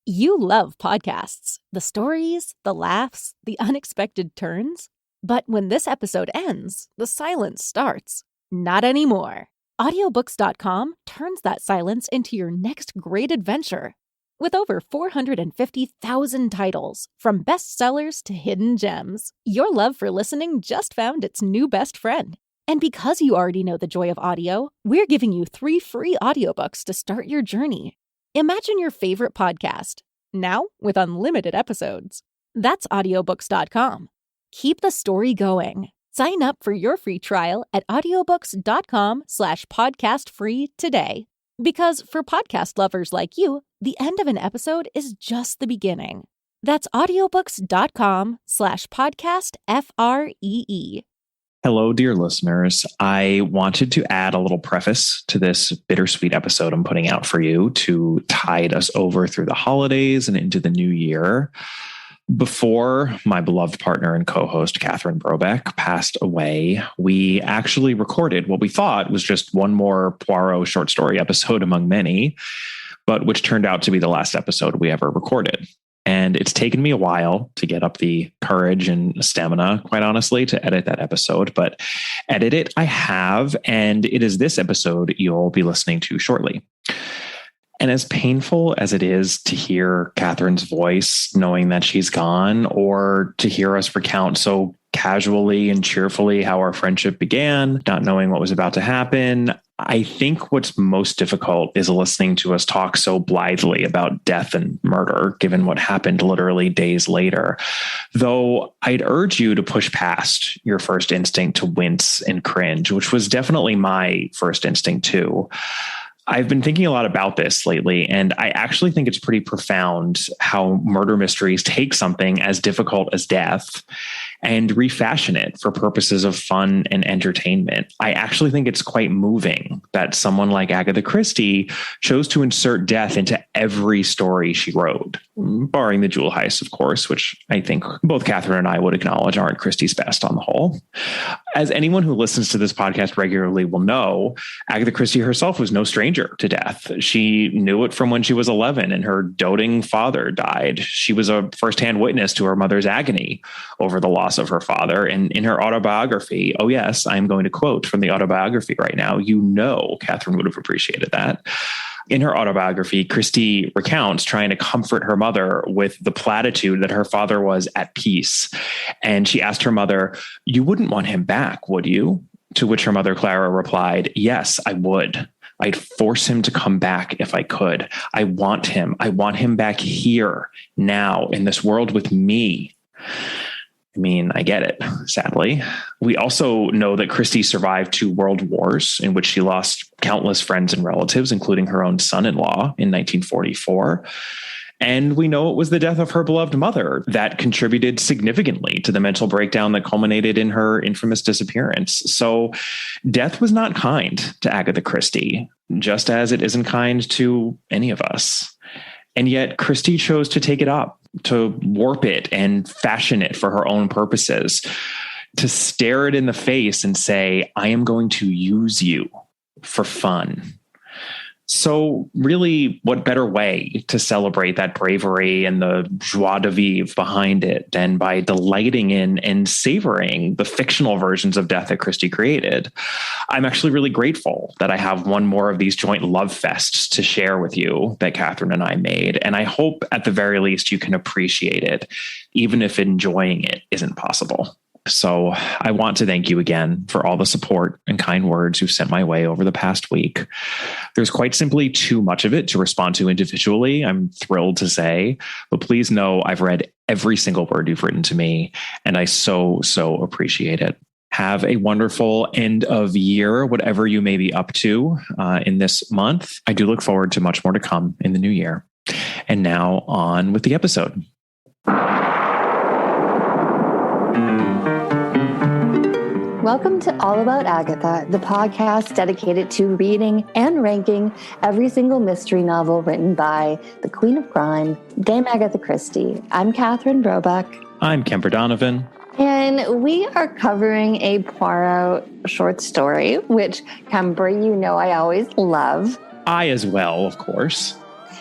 You love podcasts, the stories, the laughs, the unexpected turns. But when this episode ends, the silence starts. Not anymore. Audiobooks.com turns that silence into your next great adventure. With over 450,000 titles, from bestsellers to hidden gems, your love for listening just found its new best friend. And because you already know the joy of audio, we're giving you 3 free audiobooks to start your journey. Imagine your favorite podcast, now with unlimited episodes. That's audiobooks.com. Keep the story going. Sign up for your free trial at audiobooks.com/podcastfree today. Because for podcast lovers like you, the end of an episode is just the beginning. That's audiobooks.com/podcastfree. Hello, dear listeners. I wanted to add a little preface to this bittersweet episode I'm putting out for you to tide us over through the holidays and into the new year. Before my beloved partner and co-host, Catherine Brobeck, passed away, we actually recorded what we thought was just one more Poirot short story episode among many, but which turned out to be the last episode we ever recorded. And it's taken me a while to get up the courage and stamina, quite honestly, to edit that episode. But edit it, I have. And it is this episode you'll be listening to shortly. And as painful as it is to hear Catherine's voice, knowing that she's gone, or to hear us recount so casually and cheerfully how our friendship began, not knowing what was about to happen, I think what's most difficult is listening to us talk so blithely about death and murder, given what happened literally days later. Though I'd urge you to push past your first instinct to wince and cringe, which was definitely my first instinct too. I've been thinking a lot about this lately, and I actually think it's pretty profound how murder mysteries take something as difficult as death and refashion it for purposes of fun and entertainment. I actually think it's quite moving that someone like Agatha Christie chose to insert death into every story she wrote, barring the jewel heists, of course, which I think both Catherine and I would acknowledge aren't Christie's best on the whole. As anyone who listens to this podcast regularly will know, Agatha Christie herself was no stranger to death. She knew it from when she was 11 and her doting father died. She was a firsthand witness to her mother's agony over the loss of her father. And in her autobiography, oh yes, I'm going to quote from the autobiography right now. You know, Catherine would have appreciated that. In her autobiography, Christie recounts trying to comfort her mother with the platitude that her father was at peace. And she asked her mother, "You wouldn't want him back, would you?" To which her mother, Clara, replied, "Yes, I would. I'd force him to come back if I could. I want him. I want him back here, now, in this world with me." I mean, I get it, sadly. We also know that Christie survived 2 world wars in which she lost countless friends and relatives, including her own son-in-law in 1944. And we know it was the death of her beloved mother that contributed significantly to the mental breakdown that culminated in her infamous disappearance. So death was not kind to Agatha Christie, just as it isn't kind to any of us. And yet Christie chose to take it up, to warp it and fashion it for her own purposes, to stare it in the face and say, "I am going to use you for fun." So really, what better way to celebrate that bravery and the joie de vivre behind it than by delighting in and savoring the fictional versions of death that Christie created? I'm actually really grateful that I have one more of these joint love fests to share with you that Catherine and I made. And I hope at the very least you can appreciate it, even if enjoying it isn't possible. So I want to thank you again for all the support and kind words you've sent my way over the past week. There's quite simply too much of it to respond to individually, I'm thrilled to say, but please know I've read every single word you've written to me, and I so appreciate it. Have a wonderful end of year, whatever you may be up to in this month. I do look forward to much more to come in the new year. And now on with the episode. Welcome to All About Agatha, the podcast dedicated to reading and ranking every single mystery novel written by the Queen of Crime, Dame Agatha Christie. I'm Catherine Brobeck. I'm Kemper Donovan. And we are covering a Poirot short story, which, Kemper, you know I always love. I as well, of course.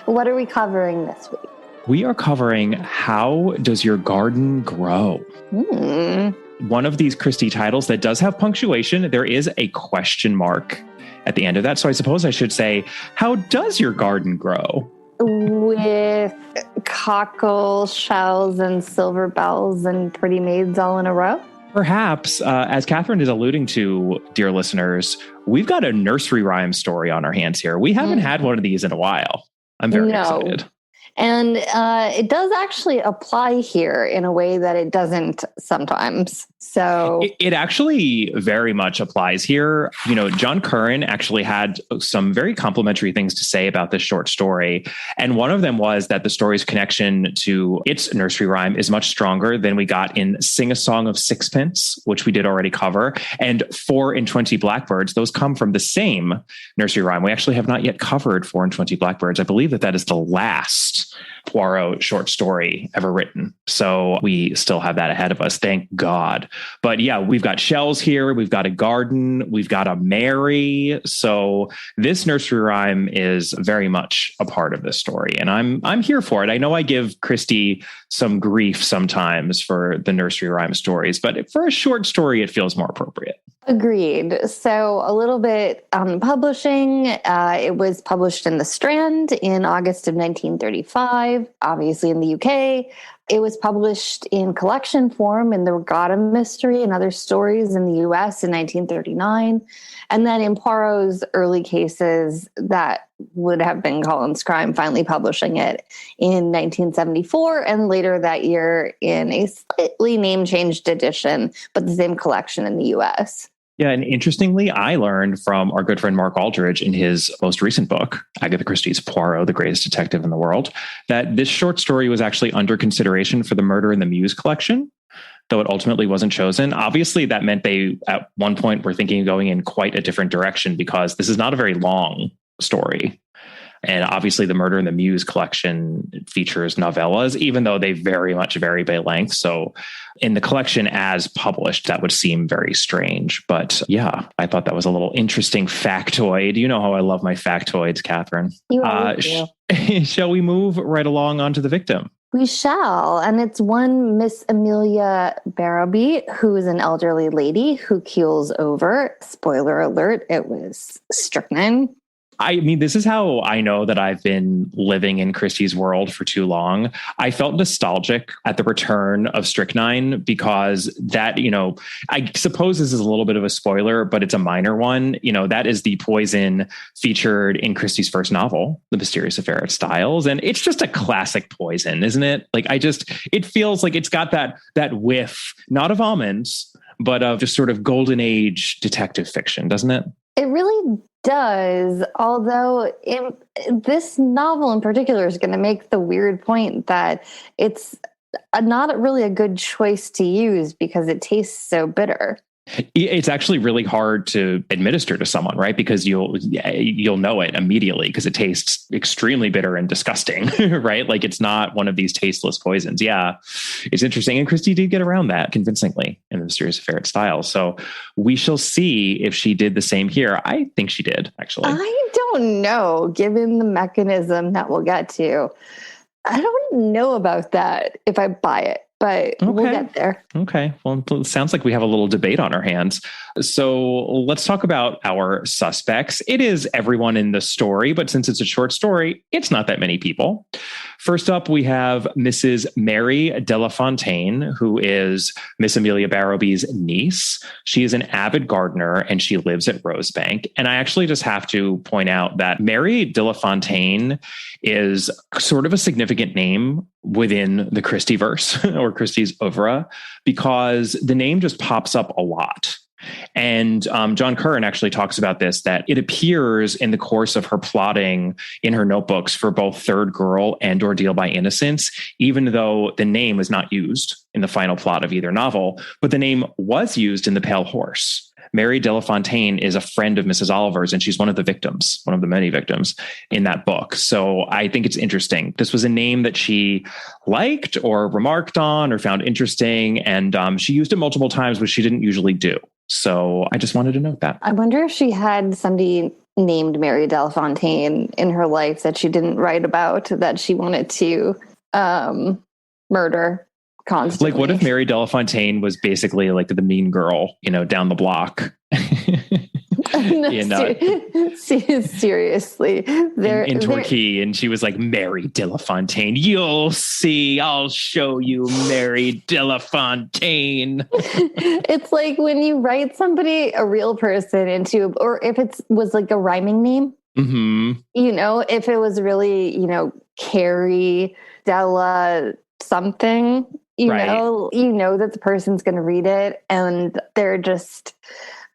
What are we covering this week? We are covering How Does Your Garden Grow? One of these Christie titles that does have punctuation. There is a question mark at the end of that. So I suppose I should say, how does your garden grow? With cockle shells and silver bells and pretty maids all in a row? Perhaps, as Catherine is alluding to, dear listeners, we've got a nursery rhyme story on our hands here. We haven't had one of these in a while. I'm very excited. And it does actually apply here in a way that it doesn't sometimes. So it actually very much applies here. You know, John Curran actually had some very complimentary things to say about this short story. And one of them was that the story's connection to its nursery rhyme is much stronger than we got in Sing a Song of Sixpence, which we did already cover. And 4 and 20 Blackbirds, those come from the same nursery rhyme. We actually have not yet covered 4 and 20 Blackbirds. I believe that is the last Poirot short story ever written. So we still have that ahead of us. Thank God. But yeah, we've got shells here. We've got a garden. We've got a Mary. So this nursery rhyme is very much a part of this story. And I'm here for it. I know I give Christie some grief sometimes for the nursery rhyme stories, but for a short story, it feels more appropriate. Agreed. So a little bit on publishing. It was published in The Strand in August of 1935, obviously in the UK. It was published in collection form in The Regatta Mystery and Other Stories in the US in 1939. And then in Poirot's early cases, that would have been Cullen's Crime, finally publishing it in 1974, and later that year in a slightly name-changed edition, but the same collection in the US. Yeah, and interestingly, I learned from our good friend Mark Aldridge in his most recent book, Agatha Christie's Poirot, the Greatest Detective in the World, that this short story was actually under consideration for the Murder in the Mews collection, though it ultimately wasn't chosen. Obviously, that meant they, at one point, were thinking of going in quite a different direction because this is not a very long story. And obviously, the Murder in the Mews collection features novellas, even though they very much vary by length. So in the collection as published, that would seem very strange. But yeah, I thought that was a little interesting factoid. You know how I love my factoids, Catherine. You always do. Shall we move right along onto the victim? We shall. And it's one Miss Amelia Barrowby, who is an elderly lady who keels over. Spoiler alert, it was strychnine. I mean, this is how I know that I've been living in Christie's world for too long. I felt nostalgic at the return of strychnine because that, you know, I suppose this is a little bit of a spoiler, but it's a minor one. You know, that is the poison featured in Christie's first novel, The Mysterious Affair at Styles. And it's just a classic poison, isn't it? Like, it feels like it's got that whiff, not of almonds, but of just sort of golden age detective fiction, doesn't it? It really does, although this novel in particular is going to make the weird point that it's not really a good choice to use because it tastes so bitter. It's actually really hard to administer to someone, right? Because you'll know it immediately because it tastes extremely bitter and disgusting, right? Like it's not one of these tasteless poisons. Yeah, it's interesting. And Christie did get around that convincingly in The Mysterious Affair at Styles. So we shall see if she did the same here. I think she did, actually. I don't know, given the mechanism that we'll get to. I don't know about that if I buy it. But we'll get there. Okay. Well, it sounds like we have a little debate on our hands. So let's talk about our suspects. It is everyone in the story, but since it's a short story, it's not that many people. First up, we have Mrs. Mary Delafontaine, who is Miss Amelia Barrowby's niece. She is an avid gardener and she lives at Rosebank. And I actually just have to point out that Mary Delafontaine is sort of a significant name within the Christie verse or Christie's oeuvre because the name just pops up a lot. And John Curran actually talks about this, that it appears in the course of her plotting in her notebooks for both Third Girl and Ordeal by Innocence, even though the name is not used in the final plot of either novel, but the name was used in The Pale Horse. Mary Delafontaine is a friend of Mrs. Oliver's, and she's one of the victims, one of the many victims in that book. So I think it's interesting. This was a name that she liked or remarked on or found interesting, and she used it multiple times, which she didn't usually do. So I just wanted to note that. I wonder if she had somebody named Mary Delafontaine in her life that she didn't write about that she wanted to murder constantly. Like, what if Mary Delafontaine was basically like the mean girl, down the block? Seriously, in Torquay, and she was like, Mary Delafontaine, you'll see, I'll show you Mary Delafontaine. It's like when you write somebody, a real person, into, or if it was like a rhyming name, if it was really, Carrie Della something, that the person's going to read it and they're just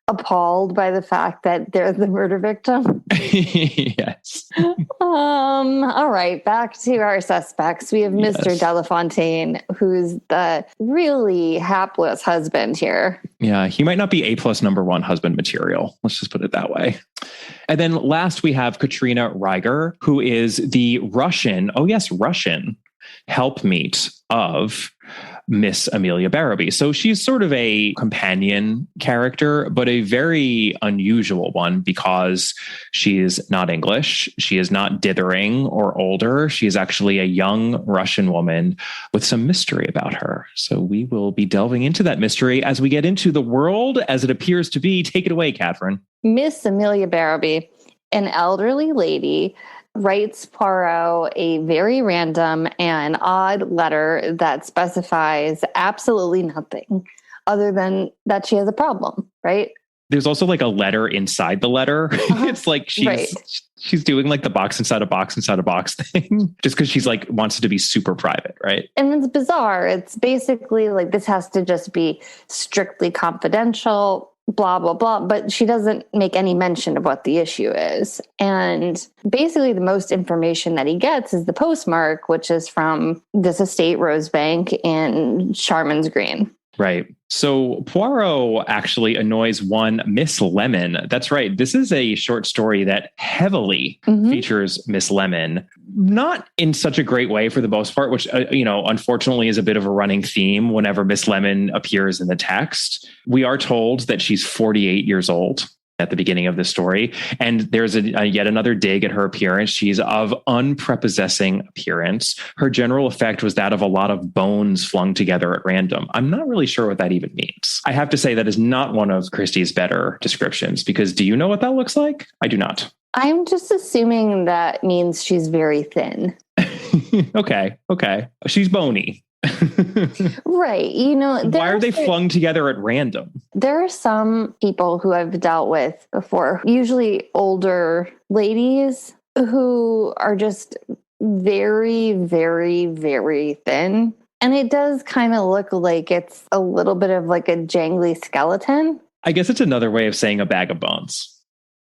appalled by the fact that they're the murder victim. Yes. All right, back to our suspects. We have Mr. Delafontaine, who's the really hapless husband here. Yeah, he might not be A+ #1 husband material. Let's just put it that way. And then last we have Katrina Reiger, who is the Russian helpmeet of Miss Amelia Barrowby. So she's sort of a companion character, but a very unusual one because she is not English. She is not dithering or older. She is actually a young Russian woman with some mystery about her. So we will be delving into that mystery as we get into the world as it appears to be. Take it away, Catherine. Miss Amelia Barrowby, an elderly lady, writes Poirot a very random and odd letter that specifies absolutely nothing other than that she has a problem, right? There's also like a letter inside the letter. It's like she's doing like the box inside a box inside a box thing just because she's like wants it to be super private, right? And it's bizarre. It's basically like this has to just be strictly confidential, blah, blah, blah. But she doesn't make any mention of what the issue is. And basically the most information that he gets is the postmark, which is from this estate, Rosebank in Sharman's Green. Right. So Poirot actually annoys one Miss Lemon. That's right. This is a short story that heavily features Miss Lemon, not in such a great way for the most part, which, unfortunately is a bit of a running theme whenever Miss Lemon appears in the text. We are told that she's 48 years old at the beginning of the story. And there's yet another dig at her appearance. She's of unprepossessing appearance. Her general effect was that of a lot of bones flung together at random. I'm not really sure what that even means. I have to say that is not one of Christie's better descriptions, because do you know what that looks like? I do not. I'm just assuming that means she's very thin. Okay. She's bony. Right. Why are they flung together at random? There are some people who I've dealt with before, usually older ladies who are just very, very, very thin. And it does kind of look like it's a little bit of like a jangly skeleton. I guess it's another way of saying a bag of bones.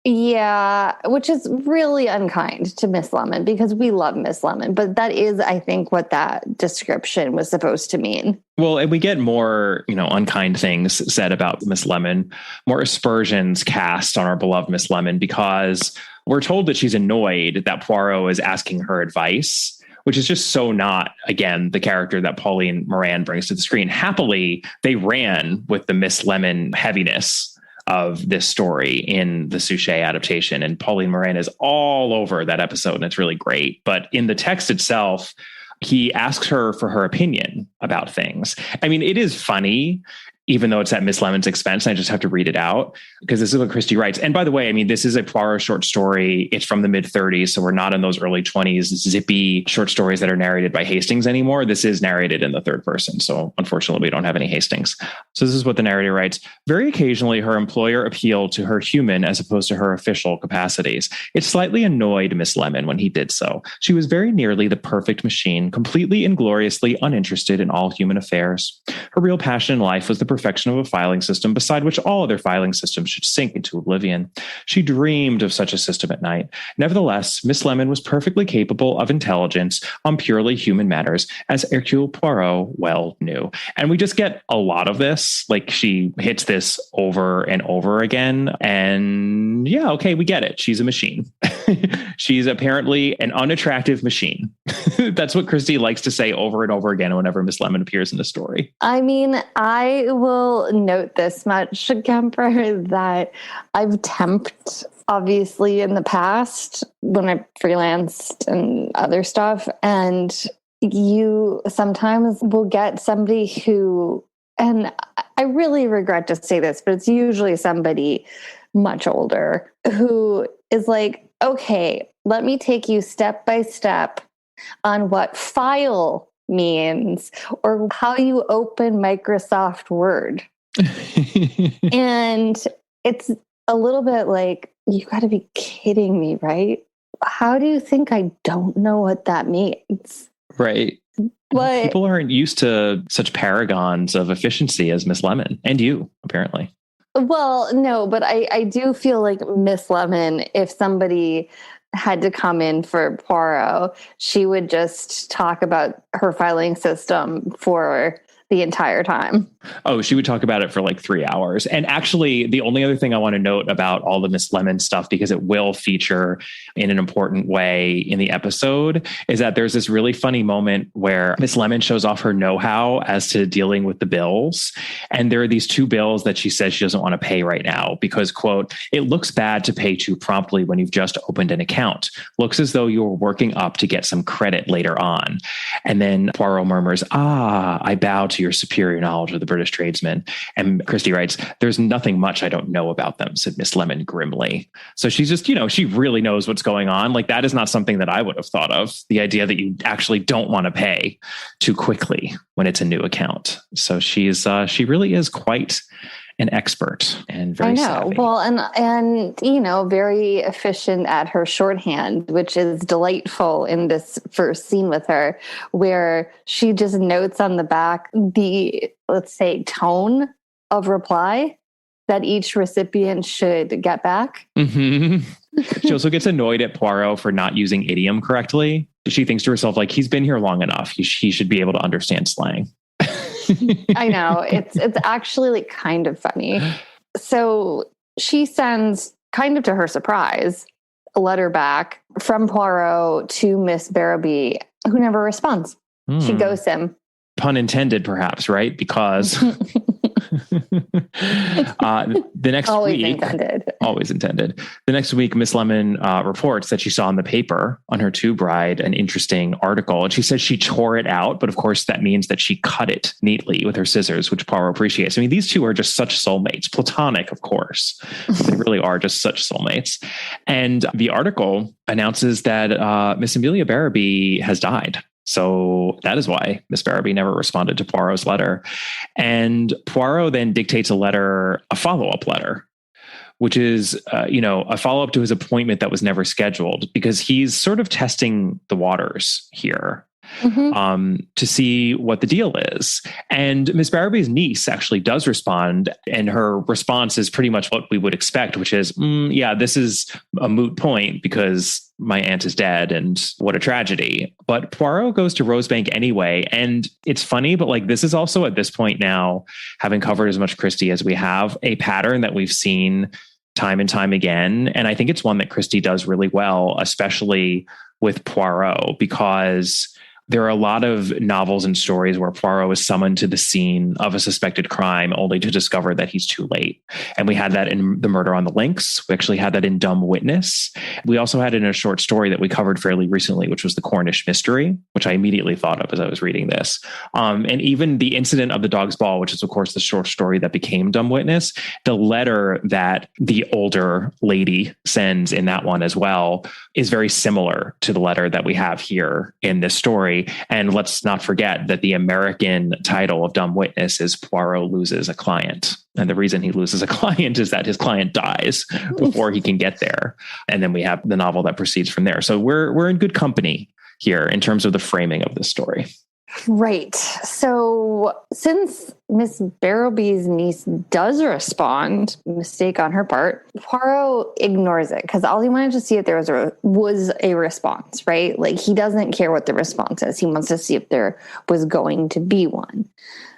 Yeah, which is really unkind to Miss Lemon because we love Miss Lemon. But that is, I think, what that description was supposed to mean. Well, and we get more, unkind things said about Miss Lemon, more aspersions cast on our beloved Miss Lemon, because we're told that she's annoyed that Poirot is asking her advice, which is just so not, again, the character that Pauline Moran brings to the screen. Happily, they ran with the Miss Lemon heaviness of this story in the Suchet adaptation. And Pauline Moran is all over that episode, and it's really great. But in the text itself, he asks her for her opinion about things. I mean, it is funny, even though it's at Miss Lemon's expense. I just have to read it out because this is what Christie writes. And by the way, I mean, this is a Poirot short story. It's from the mid-30s, so we're not in those early 20s zippy short stories that are narrated by Hastings anymore. This is narrated in the third person. So unfortunately, we don't have any Hastings. So this is what the narrator writes. Very occasionally, her employer appealed to her human as opposed to her official capacities. It slightly annoyed Miss Lemon when he did so. She was very nearly the perfect machine, completely and gloriously uninterested in all human affairs. Her real passion in life was the perfection of a filing system beside which all other filing systems should sink into oblivion. She dreamed of such a system at night. Nevertheless, Miss Lemon was perfectly capable of intelligence on purely human matters, as Hercule Poirot well knew. And we just get a lot of this. Like, she hits this over and over again. And yeah, okay, we get it. She's a machine. She's apparently an unattractive machine. That's what Christie likes to say over and over again whenever Miss Lemon appears in the story. I mean, I will note this much, Kemper, that I've temped, obviously, in the past when I freelanced and other stuff. And you sometimes will get somebody who, and I really regret to say this, but it's usually somebody much older who is like, okay, let me take you step by step on what file means or how you open Microsoft Word. And it's a little bit like, you got to be kidding me, right? How do you think I don't know what that means? Right. But people aren't used to such paragons of efficiency as Miss Lemon, and you, apparently. Well, no, but I do feel like Miss Lemon, if somebody had to come in for Poirot, she would just talk about her filing system for the entire time. Oh, she would talk about it for like 3 hours. And actually, the only other thing I want to note about all the Miss Lemon stuff, because it will feature in an important way in the episode, is that there's this really funny moment where Miss Lemon shows off her know-how as to dealing with the bills. And there are these 2 bills that she says she doesn't want to pay right now because, quote, it looks bad to pay too promptly when you've just opened an account. Looks as though you're working up to get some credit later on. And then Poirot murmurs, I bow to your superior knowledge of the British tradesmen. And Christie writes, there's nothing much I don't know about them, said Miss Lemon grimly. So she's just, she really knows what's going on. Like, that is not something that I would have thought of. The idea that you actually don't want to pay too quickly when it's a new account. So she really is quite an expert and very savvy. Well, and very efficient at her shorthand, which is delightful in this first scene with her, where she just notes on the back the, let's say, tone of reply that each recipient should get back. Mm-hmm. She also gets annoyed at Poirot for not using idiom correctly. She thinks to herself, like, he's been here long enough. He should be able to understand slang. I know. It's actually like kind of funny. So she sends, kind of to her surprise, a letter back from Poirot to Miss Barrowby, who never responds. She ghosts him. Pun intended, perhaps, right? Because the next week, always intended. The next week, Miss Lemon reports that she saw in the paper on her tube ride an interesting article, and she says she tore it out, but of course that means that she cut it neatly with her scissors, which Poirot appreciates. I mean, these two are just such soulmates, platonic, of course. They really are just such soulmates. And the article announces that Miss Amelia Barrowby has died. So that is why Miss Barrowby never responded to Poirot's letter. And Poirot then dictates a follow-up letter, which is, a follow-up to his appointment that was never scheduled, because he's sort of testing the waters here. To see what the deal is. And Miss Barrowby's niece actually does respond, and her response is pretty much what we would expect, which is, this is a moot point because my aunt is dead and what a tragedy. But Poirot goes to Rosebank anyway. And it's funny, but like, this is also at this point now, having covered as much Christie as we have, a pattern that we've seen time and time again. And I think it's one that Christie does really well, especially with Poirot, because there are a lot of novels and stories where Poirot is summoned to the scene of a suspected crime only to discover that he's too late. And we had that in The Murder on the Links. We actually had that in Dumb Witness. We also had it in a short story that we covered fairly recently, which was The Cornish Mystery, which I immediately thought of as I was reading this. And even The Incident of the Dog's Ball, which is, of course, the short story that became Dumb Witness, the letter that the older lady sends in that one as well is very similar to the letter that we have here in this story. And let's not forget that the American title of Dumb Witness is Poirot Loses a Client. And the reason he loses a client is that his client dies before he can get there. And then we have the novel that proceeds from there. So we're in good company here in terms of the framing of this story. Right. So since Miss Barrowby's niece does respond, mistake on her part, Poirot ignores it because all he wanted to see if there was a response, right? Like, he doesn't care what the response is. He wants to see if there was going to be one.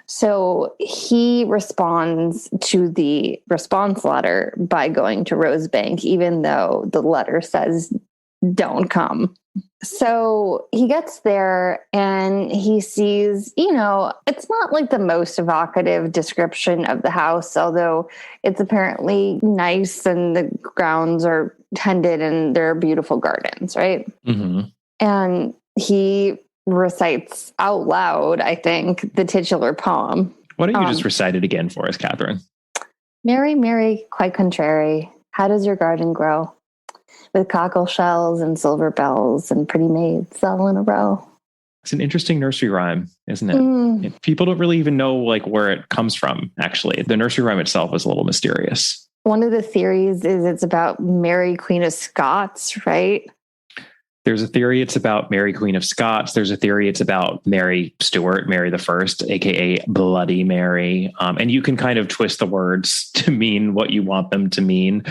So he responds to the response letter by going to Rosebank, even though the letter says, don't come. So he gets there and he sees, it's not like the most evocative description of the house, although it's apparently nice and the grounds are tended and there are beautiful gardens, right? Mm-hmm. And he recites out loud, I think, the titular poem. Why don't you just recite it again for us, Catherine? Mary, Mary, quite contrary, how does your garden grow? With cockle shells and silver bells and pretty maids all in a row. It's an interesting nursery rhyme, isn't it? People don't really even know like where it comes from, actually. The nursery rhyme itself is a little mysterious. One of the theories is it's about Mary, Queen of Scots, right? There's a theory it's about Mary, Queen of Scots. There's a theory it's about Mary Stuart, Mary the First, aka Bloody Mary. And you can kind of twist the words to mean what you want them to mean.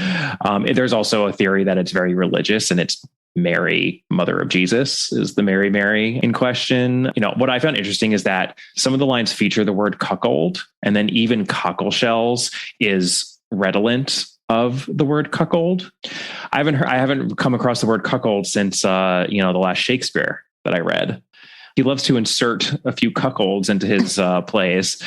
There's also a theory that it's very religious and it's Mary, Mother of Jesus, is the Mary in question. You know, what I found interesting is that some of the lines feature the word cuckold, and then even cockle shells is redolent of the word cuckold. I haven't come across the word cuckold since the last Shakespeare that I read. He loves to insert a few cuckolds into his plays.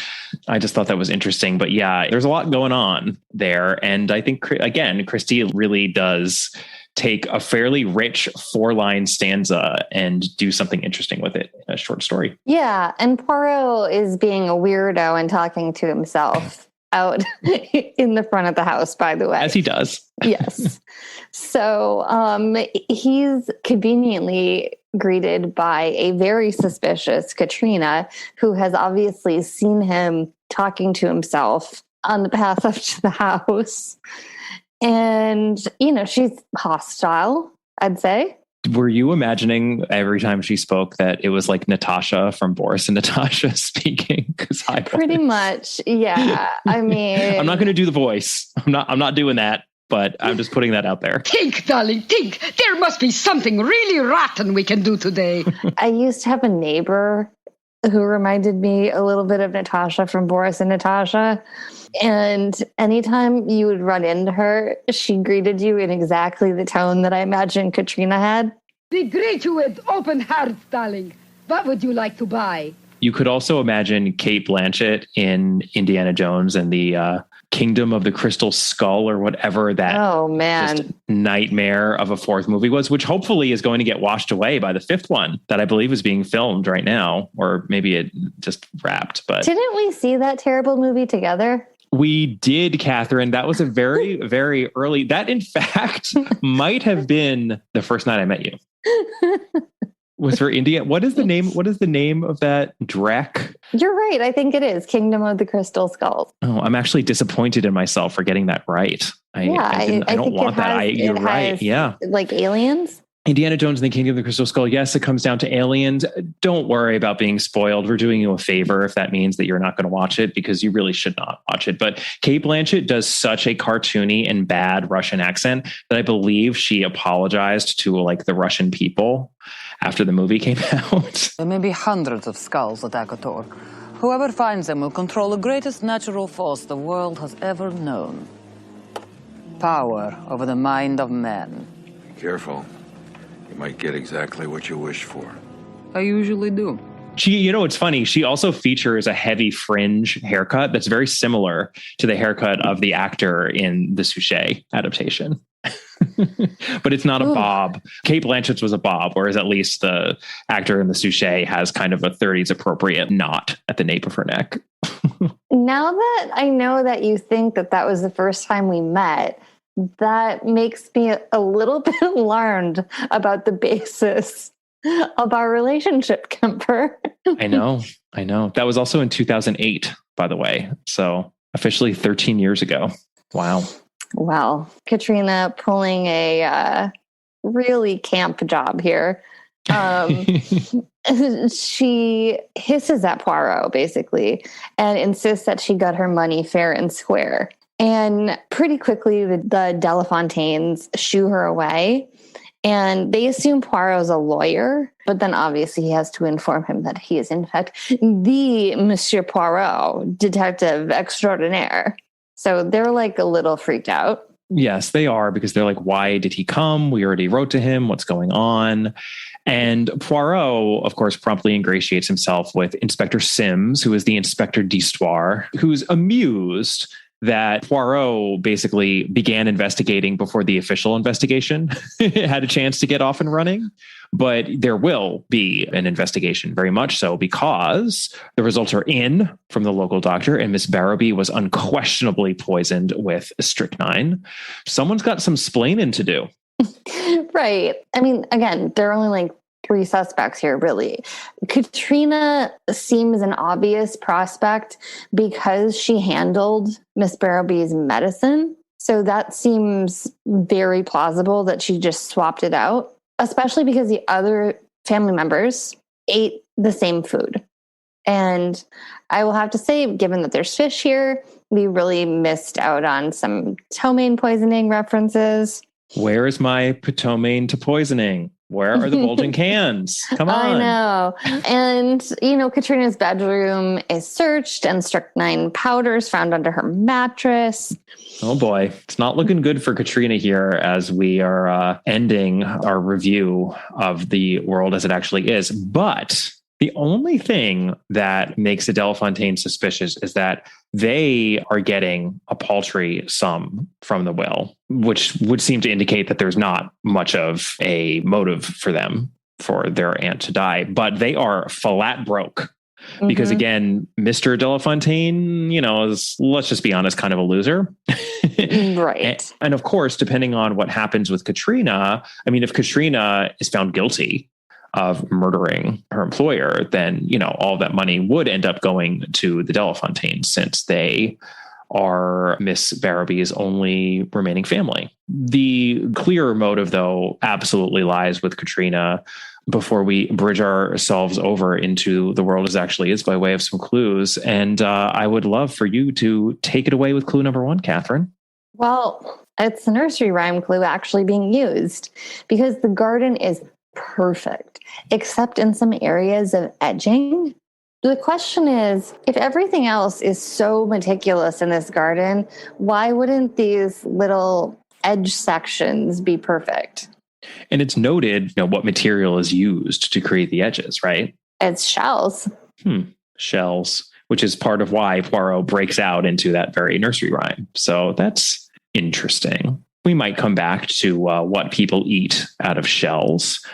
I just thought that was interesting. But yeah, there's a lot going on there. And I think, again, Christie really does take a fairly rich 4-line stanza and do something interesting with it in a short story. Yeah. And Poirot is being a weirdo and talking to himself out in the front of the house, by the way. As he does. Yes. So he's conveniently greeted by a very suspicious Katrina, who has obviously seen him talking to himself on the path up to the house. And, she's hostile, I'd say. Were you imagining every time she spoke that it was like Natasha from Boris and Natasha speaking? Because I pretty much, yeah. I mean, I'm not going to do the voice. I'm not doing that. But I'm just putting that out there. Think, darling, think. There must be something really rotten we can do today. I used to have a neighbor who reminded me a little bit of Natasha from Boris and Natasha. And anytime you would run into her, she greeted you in exactly the tone that I imagine Katrina had. We greet you with open hearts, darling. What would you like to buy? You could also imagine Cate Blanchett in Indiana Jones and the Kingdom of the Crystal Skull or whatever that just nightmare of a fourth movie was, which hopefully is going to get washed away by the fifth one that I believe is being filmed right now, or maybe it just wrapped. But didn't we see that terrible movie together? We did, Catherine. That was a very, very early. That, in fact, might have been the first night I met you. Was for India. What is the name? What is the name of that Drek? You're right. I think it is Kingdom of the Crystal Skull. Oh, I'm actually disappointed in myself for getting that right. I don't want that. You're right. Yeah. Like aliens. Indiana Jones and the Kingdom of the Crystal Skull. Yes, it comes down to aliens. Don't worry about being spoiled. We're doing you a favor if that means that you're not going to watch it, because you really should not watch it. But Cate Blanchett does such a cartoony and bad Russian accent that I believe she apologized to like the Russian people after the movie came out. There may be hundreds of skulls at Agator. Whoever finds them will control the greatest natural force the world has ever known. Power over the mind of man. Careful. You might get exactly what you wish for. I usually do. She, it's funny. She also features a heavy fringe haircut that's very similar to the haircut of the actor in the Suchet adaptation. But it's not a bob. Cate Blanchett's was a bob, whereas at least the actor in the Suchet has kind of a 30s appropriate knot at the nape of her neck. Now that I know that you think that was the first time we met, that makes me a little bit alarmed about the basis of our relationship, Kemper. I know. That was also in 2008, by the way. So officially 13 years ago. Wow. Well, Katrina pulling a really camp job here. She hisses at Poirot, basically, and insists that she got her money fair and square. And pretty quickly, the Delafontaines shoo her away. And they assume Poirot's a lawyer, but then obviously he has to inform him that he is, in fact, the Monsieur Poirot, detective extraordinaire. So they're like a little freaked out. Yes, they are, because they're like, why did he come? We already wrote to him. What's going on? And Poirot, of course, promptly ingratiates himself with Inspector Sims, who is the Inspector d'Histoire, who's amused that Poirot basically began investigating before the official investigation had a chance to get off and running. But there will be an investigation, very much so, because the results are in from the local doctor, and Miss Barrowby was unquestionably poisoned with strychnine. Someone's got some splaining to do. Right. I mean, again, there are only like 3 suspects here, really. Katrina seems an obvious prospect because she handled Miss Barrowby's medicine. So that seems very plausible that she just swapped it out, especially because the other family members ate the same food. And I will have to say, given that there's fish here, we really missed out on some ptomaine poisoning references. Where is my ptomaine to poisoning? Where are the bulging cans? Come on. I know. And, you know, Katrina's bedroom is searched and strychnine powders found under her mattress. Oh boy. It's not looking good for Katrina here as we are ending our review of the world as it actually is. But the only thing that makes the Delafontaine suspicious is that they are getting a paltry sum from the will, which would seem to indicate that there's not much of a motive for them for their aunt to die. But they are flat broke because, again, Mr. Delafontaine, you know, is, let's just be honest, kind of a loser. Right. And of course, depending on what happens with Katrina, I mean, if Katrina is found guilty of murdering her employer, then, you know, all that money would end up going to the Delafontaines since they are Miss Barrowby's only remaining family. The clearer motive, though, absolutely lies with Katrina. Before we bridge ourselves over into the world as actually is by way of some clues. And I would love for you to take it away with clue number 1, Catherine. Well, it's the nursery rhyme clue actually being used because the garden is perfect, except in some areas of edging. The question is, if everything else is so meticulous in this garden, why wouldn't these little edge sections be perfect? And it's noted, you know, what material is used to create the edges, right? It's shells. Shells, which is part of why Poirot breaks out into that very nursery rhyme. So that's interesting. We might come back to what people eat out of shells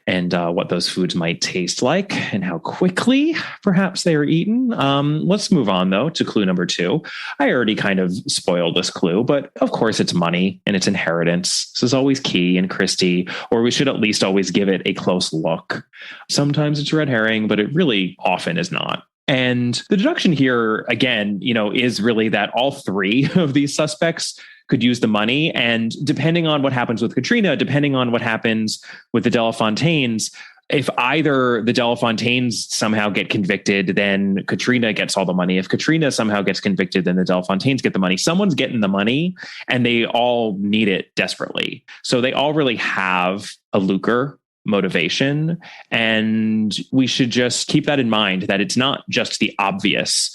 and what those foods might taste like and how quickly perhaps they are eaten. Let's move on, though, to clue number 2. I already kind of spoiled this clue, but of course it's money and it's inheritance. This is always key in Christie, or we should at least always give it a close look. Sometimes it's red herring, but it really often is not. And the deduction here, again, you know, is really that all 3 of these suspects could use the money. And depending on what happens with Katrina, depending on what happens with the Delafontaines, if either the Delafontaines somehow get convicted, then Katrina gets all the money. If Katrina somehow gets convicted, then the Delafontaines get the money. Someone's getting the money and they all need it desperately. So they all really have a lucre motivation. And we should just keep that in mind, that it's not just the obvious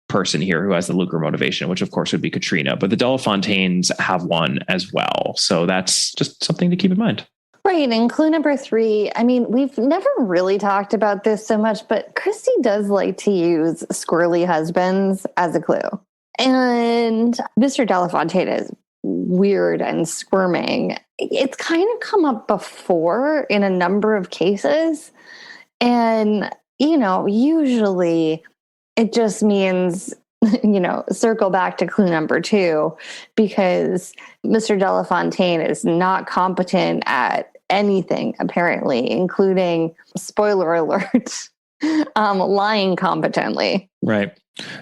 person here who has the lucre motivation, which of course would be Katrina, but the Delafontaines have one as well. So that's just something to keep in mind. Right. And clue number 3, I mean, we've never really talked about this so much, but Christie does like to use squirrely husbands as a clue. And Mr. Delafontaine is weird and squirming. It's kind of come up before in a number of cases. And, you know, usually it just means, you know, circle back to clue number 2, because Mr. Delafontaine is not competent at anything, apparently, including, spoiler alert, lying competently. Right.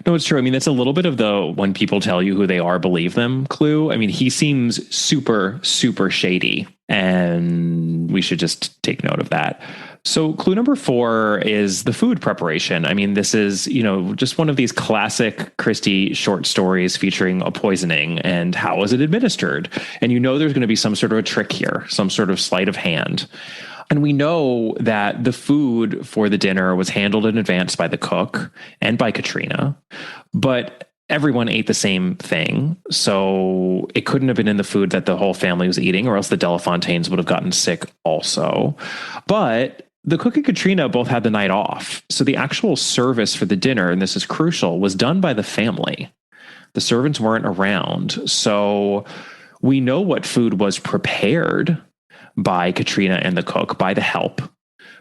No, it's true. I mean, that's a little bit of the when people tell you who they are, believe them clue. I mean, he seems super, super shady, and we should just take note of that. So clue number 4 is the food preparation. I mean, this is, you know, just one of these classic Christie short stories featuring a poisoning and how is it administered? And you know there's going to be some sort of a trick here, some sort of sleight of hand. And we know that the food for the dinner was handled in advance by the cook and by Katrina, but everyone ate the same thing. So it couldn't have been in the food that the whole family was eating, or else the Delafontaines would have gotten sick also. But the cook and Katrina both had the night off. So the actual service for the dinner, and this is crucial, was done by the family. The servants weren't around. So we know what food was prepared by Katrina and the cook, by the help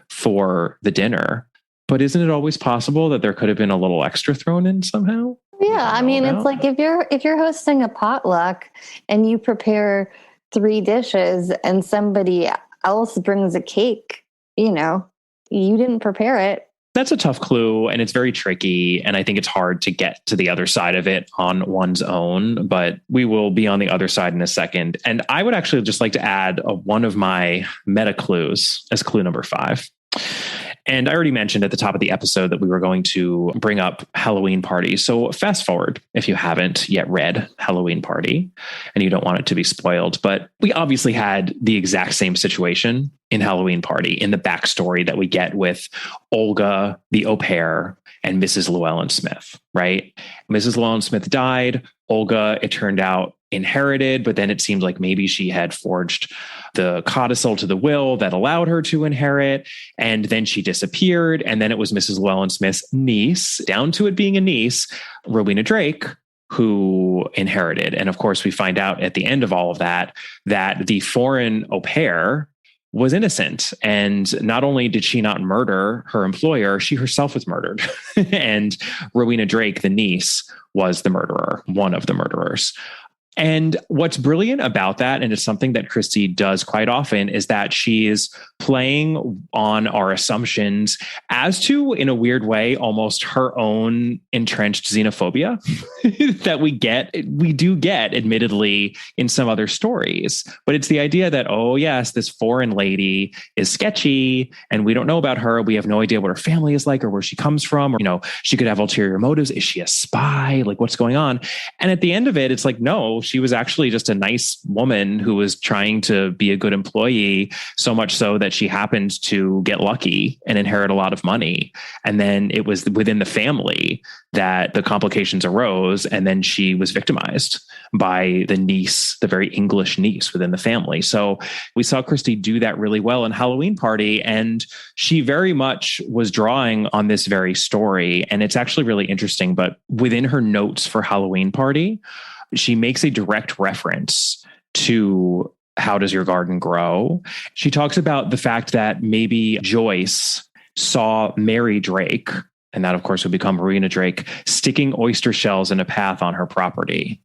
for the dinner. But isn't it always possible that there could have been a little extra thrown in somehow? Yeah, I mean, it's like if you're hosting a potluck and you prepare 3 dishes and somebody else brings a cake, you didn't prepare it. That's a tough clue, and it's very tricky, and I think it's hard to get to the other side of it on one's own, but we will be on the other side in a second. And I would actually just like to add one of my meta clues as clue number 5. And I already mentioned at the top of the episode that we were going to bring up Halloween Party. So fast forward if you haven't yet read Halloween Party and you don't want it to be spoiled. But we obviously had the exact same situation in Halloween Party in the backstory that we get with Olga, the au pair, and Mrs. Llewellyn Smith, right? Mrs. Llewellyn Smith died. Olga, it turned out, inherited, but then it seemed like maybe she had forged the codicil to the will that allowed her to inherit. And then she disappeared. And then it was Mrs. Llewellyn Smith's niece, down to it being a niece, Rowena Drake, who inherited. And of course, we find out at the end of all of that the foreign au pair was innocent. And not only did she not murder her employer, she herself was murdered. And Rowena Drake, the niece, was the murderer, one of the murderers. And what's brilliant about that, and it's something that Christie does quite often, is that she is playing on our assumptions as to, in a weird way, almost her own entrenched xenophobia that we do get, admittedly, in some other stories. But it's the idea that, oh, yes, this foreign lady is sketchy and we don't know about her. We have no idea what her family is like or where she comes from. Or, she could have ulterior motives. Is she a spy? Like, what's going on? And at the end of it, it's like, no, she was actually just a nice woman who was trying to be a good employee, so much so that she happened to get lucky and inherit a lot of money. And then it was within the family that the complications arose. And then she was victimized by the niece, the very English niece within the family. So we saw Christie do that really well in Halloween Party. And she very much was drawing on this very story. And it's actually really interesting. But within her notes for Halloween Party, she makes a direct reference to How Does Your Garden Grow? She talks about the fact that maybe Joyce saw Mary Drake, and that, of course, would become Rowena Drake, sticking oyster shells in a path on her property.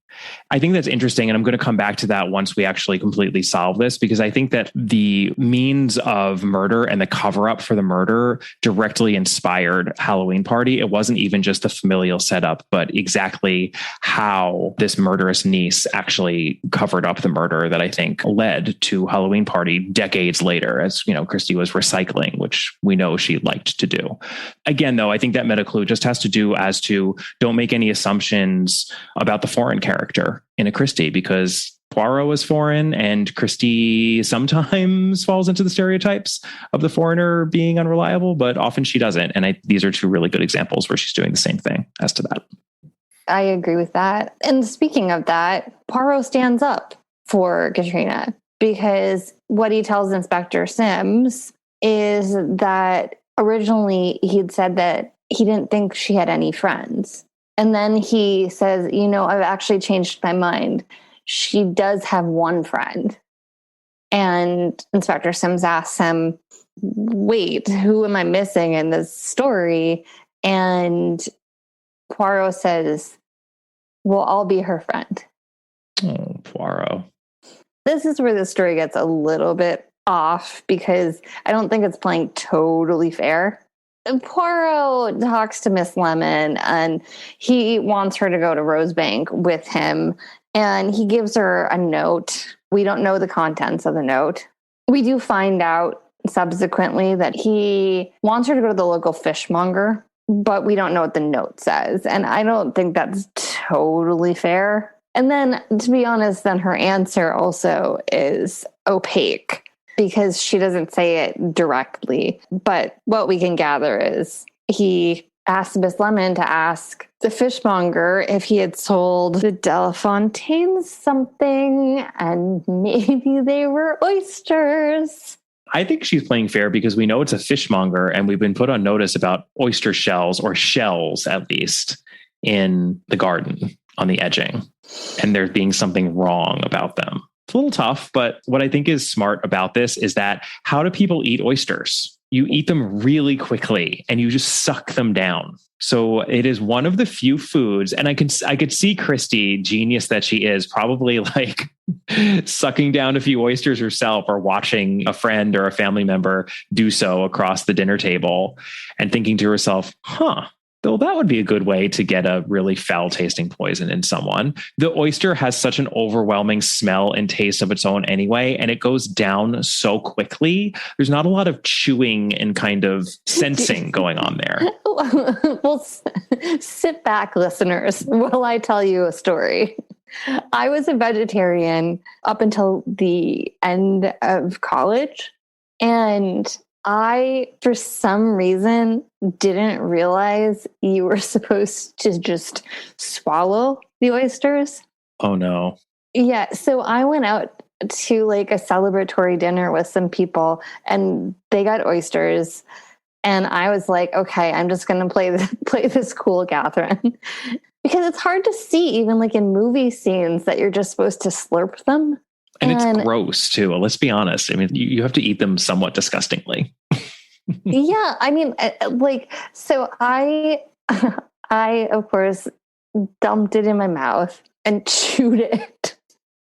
I think that's interesting. And I'm going to come back to that once we actually completely solve this, because I think that the means of murder and the cover up for the murder directly inspired Halloween Party. It wasn't even just the familial setup, but exactly how this murderous niece actually covered up the murder that I think led to Halloween Party decades later, as Christie was recycling, which we know she liked to do. Again, though, I think that meta clue just has to do as to don't make any assumptions about the foreign character in a Christie, because Poirot is foreign and Christie sometimes falls into the stereotypes of the foreigner being unreliable, but often she doesn't. And these are 2 really good examples where she's doing the same thing as to that. I agree with that. And speaking of that, Poirot stands up for Katrina, because what he tells Inspector Sims is that originally he'd said that he didn't think she had any friends. And then he says, I've actually changed my mind. She does have one friend. And Inspector Sims asks him, wait, who am I missing in this story? And Poirot says, well, I'll be her friend. Oh, Poirot. This is where the story gets a little bit off, because I don't think it's playing totally fair. Poirot talks to Miss Lemon and he wants her to go to Rosebank with him, and he gives her a note. We don't know the contents of the note. We do find out subsequently that he wants her to go to the local fishmonger, but we don't know what the note says. And I don't think that's totally fair. And then, to be honest, then her answer also is opaque, because she doesn't say it directly. But what we can gather is he asked Miss Lemon to ask the fishmonger if he had sold the Delafontaines something, and maybe they were oysters. I think she's playing fair because we know it's a fishmonger, and we've been put on notice about oyster shells, or shells at least, in the garden on the edging and there being something wrong about them. It's a little tough, but what I think is smart about this is that how do people eat oysters? You eat them really quickly and you just suck them down. So it is one of the few foods, and I could see Christie, genius that she is, probably like sucking down a few oysters herself or watching a friend or a family member do so across the dinner table and thinking to herself, though that would be a good way to get a really foul tasting poison in someone. The oyster has such an overwhelming smell and taste of its own anyway, and it goes down so quickly. There's not a lot of chewing and kind of sensing going on there. Well, sit back, listeners, while I tell you a story. I was a vegetarian up until the end of college, and I, for some reason, didn't realize you were supposed to just swallow the oysters. Oh, no. Yeah. So I went out to like a celebratory dinner with some people and they got oysters. And I was like, okay, I'm just going to play this cool Catherine. Because it's hard to see, even like in movie scenes, that you're just supposed to slurp them. And it's gross too. Let's be honest. I mean, you have to eat them somewhat disgustingly. Yeah. I mean, so I of course dumped it in my mouth and chewed it.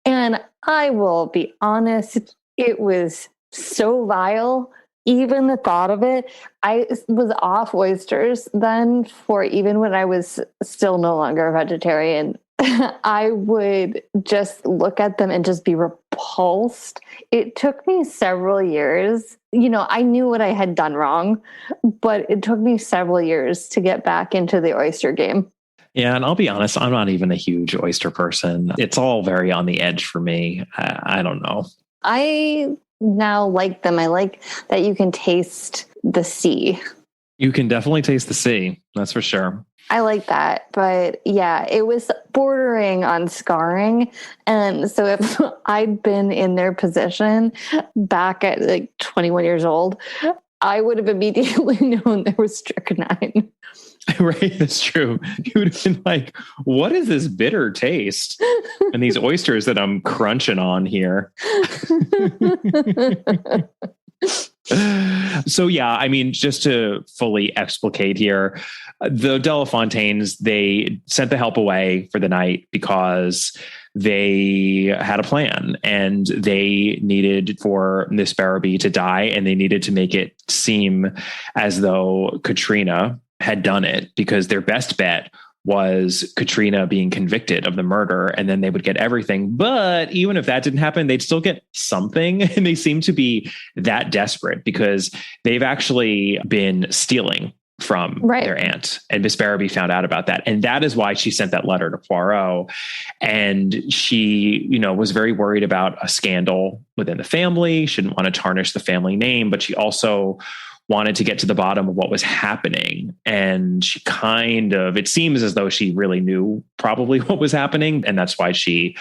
And I will be honest, it was so vile. Even the thought of it, I was off oysters then for even when I was still no longer a vegetarian. I would just look at them and just be repulsed. It took me several years. I knew what I had done wrong, but it took me several years to get back into the oyster game. Yeah, and I'll be honest, I'm not even a huge oyster person. It's all very on the edge for me. I don't know. I now like them. I like that you can taste the sea. You can definitely taste the sea. That's for sure. I like that. But yeah, it was bordering on scarring. And so if I'd been in their position back at like 21 years old, I would have immediately known there was strychnine. Right, that's true. You would have been like, what is this bitter taste? And these oysters that I'm crunching on here. So yeah, I mean, just to fully explicate here, the Delafontaines, they sent the help away for the night because they had a plan and they needed for Miss Barrowby to die, and they needed to make it seem as though Katrina had done it, because their best bet was Katrina being convicted of the murder, and then they would get everything. But even if that didn't happen, they'd still get something. And they seem to be that desperate because they've actually been stealing from their aunt, and Miss Barrowby found out about that. And that is why she sent that letter to Poirot. And she, was very worried about a scandal within the family. She didn't want to tarnish the family name, but she also wanted to get to the bottom of what was happening. And she it seems as though she really knew probably what was happening. And that's why she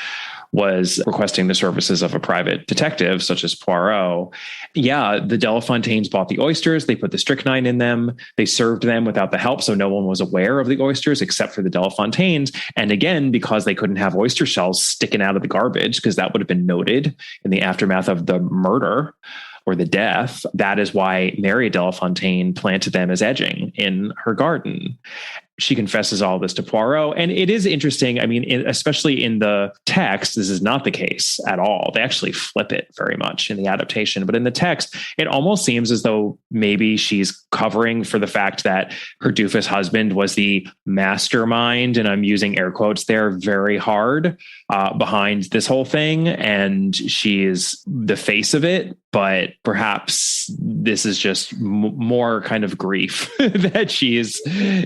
was requesting the services of a private detective such as Poirot. Yeah, the Delafontaines bought the oysters. They put the strychnine in them. They served them without the help. So no one was aware of the oysters except for the Delafontaines. And again, because they couldn't have oyster shells sticking out of the garbage, because that would have been noted in the aftermath of the murder or the death. That is why Mary Delafontaine planted them as edging in her garden. She confesses all this to Poirot. And it is interesting. I mean, especially in the text, this is not the case at all. They actually flip it very much in the adaptation. But in the text, it almost seems as though maybe she's covering for the fact that her doofus husband was the mastermind, and I'm using air quotes there very hard, behind this whole thing. And she is the face of it. But perhaps this is just more kind of grief that she is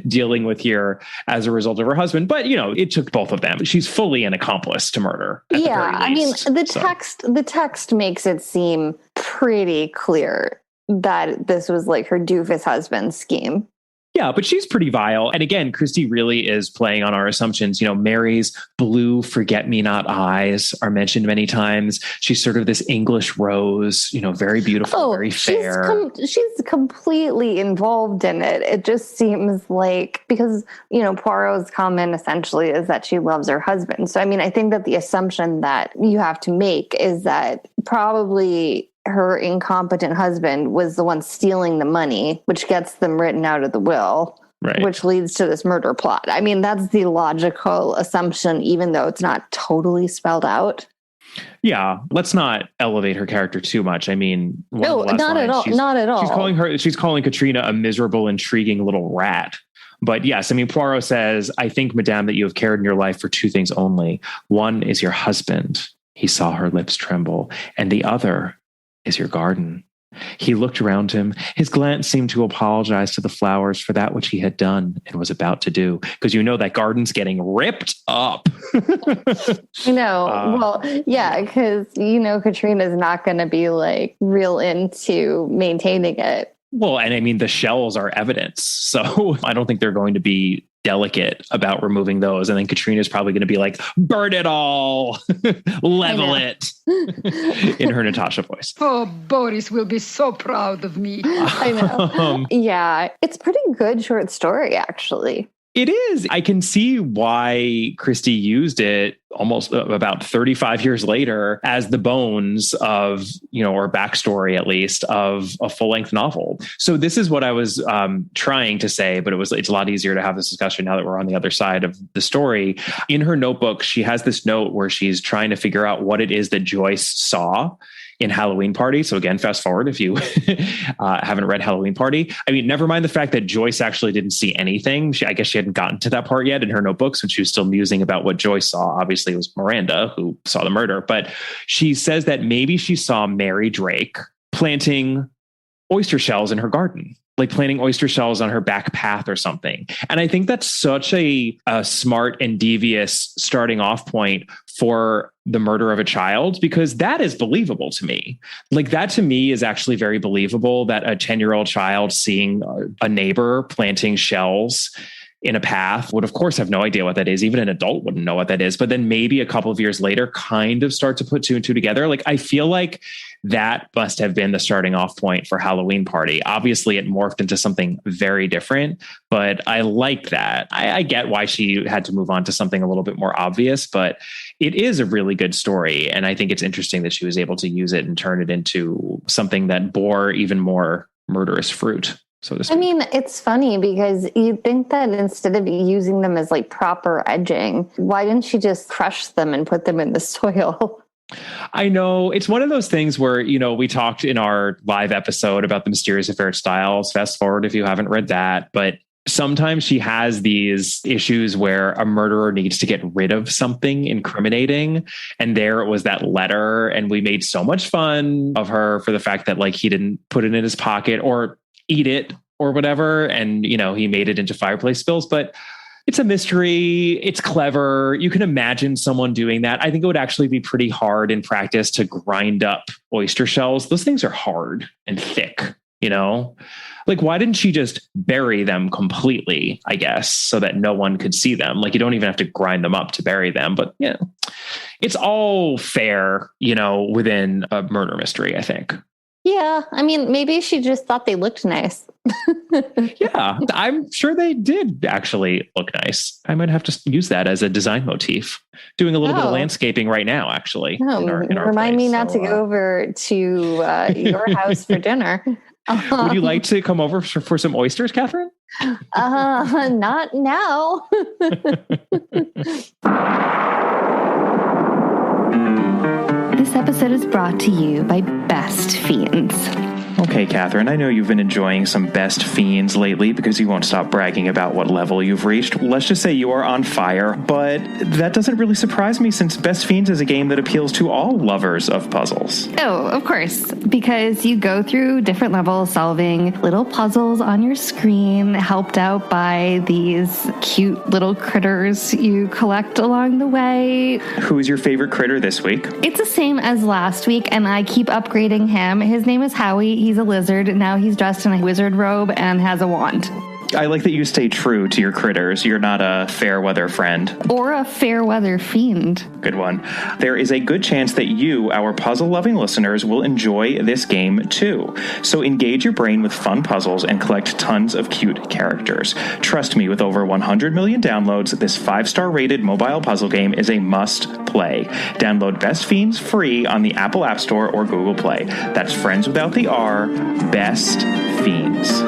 dealing with here as a result of her husband. But, it took both of them. She's fully an accomplice to murder. Yeah. I mean, the text makes it seem pretty clear that this was like her doofus husband's scheme. Yeah, but she's pretty vile. And again, Christie really is playing on our assumptions. Mary's blue forget-me-not eyes are mentioned many times. She's sort of this English rose, very beautiful, very fair. She's completely involved in it. It just seems like, because, Poirot's comment essentially is that she loves her husband. So, I think that the assumption that you have to make is that probably her incompetent husband was the one stealing the money, which gets them written out of the will, right, which leads to this murder plot. That's the logical assumption, even though it's not totally spelled out. Yeah, let's not elevate her character too much. No, not at all. Not at all. She's calling Katrina a miserable, intriguing little rat. But yes, Poirot says, I think, Madame, that you have cared in your life for two things only. One is your husband. He saw her lips tremble. And the other is your garden. He looked around him. His glance seemed to apologize to the flowers for that which he had done and was about to do. Because that garden's getting ripped up. Because, Katrina's not going to be real into maintaining it. Well, and the shells are evidence. So I don't think they're going to be delicate about removing those. And then Katrina's probably going to be like, burn it all, level it in her Natasha voice. Oh, Boris will be so proud of me. I know. Yeah, it's pretty good short story, actually. It is. I can see why Christie used it almost about 35 years later as the bones of, or backstory, at least, of a full-length novel. So this is what I was trying to say, but it's a lot easier to have this discussion now that we're on the other side of the story. In her notebook, she has this note where she's trying to figure out what it is that Joyce saw in Halloween Party. So again, fast forward if you haven't read Halloween Party. Never mind the fact that Joyce actually didn't see anything. I guess she hadn't gotten to that part yet in her notebooks when she was still musing about what Joyce saw. Obviously, it was Miranda who saw the murder. But she says that maybe she saw Mary Drake planting oyster shells in her garden, like planting oyster shells on her back path or something. And I think that's such a smart and devious starting off point for the murder of a child, because that is believable to me. That to me is actually very believable, that a 10-year-old child seeing a neighbor planting shells in a path would of course have no idea what that is. Even an adult wouldn't know what that is. But then maybe a couple of years later kind of start to put two and two together. I feel like that must have been the starting off point for Halloween Party. Obviously it morphed into something very different, but I like that. I get why she had to move on to something a little bit more obvious, but it is a really good story. And I think it's interesting that she was able to use it and turn it into something that bore even more murderous fruit. So to speak. It's funny because you'd think that instead of using them as proper edging, why didn't she just crush them and put them in the soil? I know it's one of those things where, we talked in our live episode about the Mysterious Affair Styles. Fast forward if you haven't read that, but sometimes she has these issues where a murderer needs to get rid of something incriminating. And there it was that letter. And we made so much fun of her for the fact that he didn't put it in his pocket or eat it or whatever. And, he made it into fireplace spills, but it's a mystery. It's clever. You can imagine someone doing that. I think it would actually be pretty hard in practice to grind up oyster shells. Those things are hard and thick, why didn't she just bury them completely, I guess, so that no one could see them? You don't even have to grind them up to bury them, but it's all fair, within a murder mystery, I think. Yeah, maybe she just thought they looked nice. Yeah, I'm sure they did actually look nice. I might have to use that as a design motif. Doing a little bit of landscaping right now, actually. In our remind me not to go over to your house for dinner. Would you like to come over for some oysters, Catherine? Not now. This episode is brought to you by Best Fiends. Okay, Catherine, I know you've been enjoying some Best Fiends lately because you won't stop bragging about what level you've reached. Let's just say you are on fire, but that doesn't really surprise me since Best Fiends is a game that appeals to all lovers of puzzles. Oh, of course, because you go through different levels solving little puzzles on your screen, helped out by these cute little critters you collect along the way. Who is your favorite critter this week? It's the same as last week, and I keep upgrading him. His name is Howie. He's a lizard. Now he's dressed in a wizard robe and has a wand. I like that you stay true to your critters. You're not a fair weather friend. Or a fair weather fiend. Good one. There is a good chance that you, our puzzle-loving listeners, will enjoy this game too. So engage your brain with fun puzzles and collect tons of cute characters. Trust me, with over 100 million downloads, this 5-star rated mobile puzzle game is a must-play. Download Best Fiends free on the Apple App Store or Google Play. That's friends without the R, Best Fiends.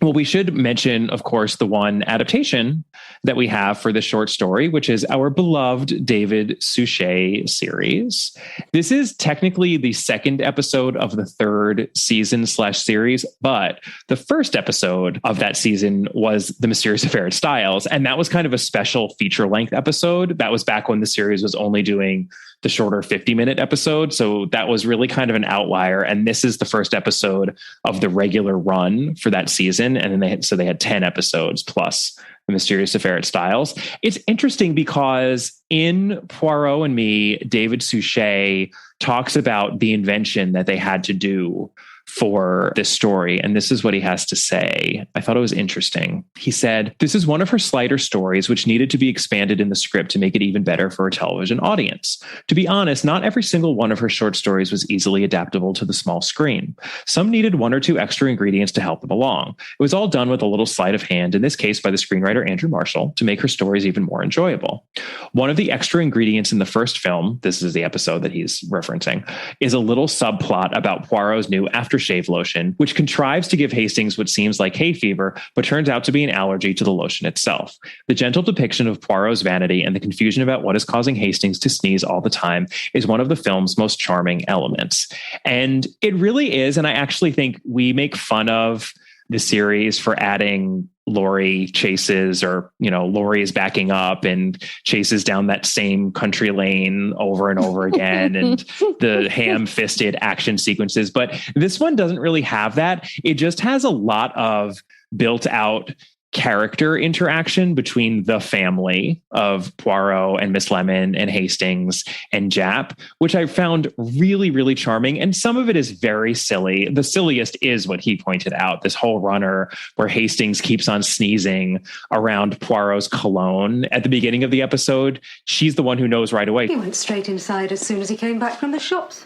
Well, we should mention, of course, the one adaptation that we have for the short story, which is our beloved David Suchet series. This is technically the second episode of the third season/series, but the first episode of that season was The Mysterious Affair at Styles, and that was kind of a special feature-length episode. That was back when the series was only doing the shorter 50-minute episode. So that was really kind of an outlier. And this is the first episode of the regular run for that season. And then they had 10 episodes plus The Mysterious Affair at Styles. It's interesting because in Poirot and Me, David Suchet talks about the invention that they had to do for this story. And this is what he has to say. I thought it was interesting. He said, "This is one of her slighter stories, which needed to be expanded in the script to make it even better for a television audience. To be honest, not every single one of her short stories was easily adaptable to the small screen. Some needed one or two extra ingredients to help them along. It was all done with a little sleight of hand, in this case by the screenwriter Andrew Marshall, to make her stories even more enjoyable. One of the extra ingredients in the first film," this is the episode that he's referencing, "is a little subplot about Poirot's new aftershave lotion, which contrives to give Hastings what seems like hay fever, but turns out to be an allergy to the lotion itself. The gentle depiction of Poirot's vanity and the confusion about what is causing Hastings to sneeze all the time is one of the film's most charming elements." And it really is. And I actually think we make fun of the series for adding Laurie chases, or, Laurie is backing up and chases down that same country lane over and over again, and the ham-fisted action sequences. But this one doesn't really have that. It just has a lot of built out character interaction between the family of Poirot and Miss Lemon and Hastings and Jap, which I found really, really charming. And some of it is very silly. The silliest is what he pointed out, this whole runner where Hastings keeps on sneezing around Poirot's cologne. At the beginning of the episode, she's the one who knows right away. He went straight inside as soon as he came back from the shops.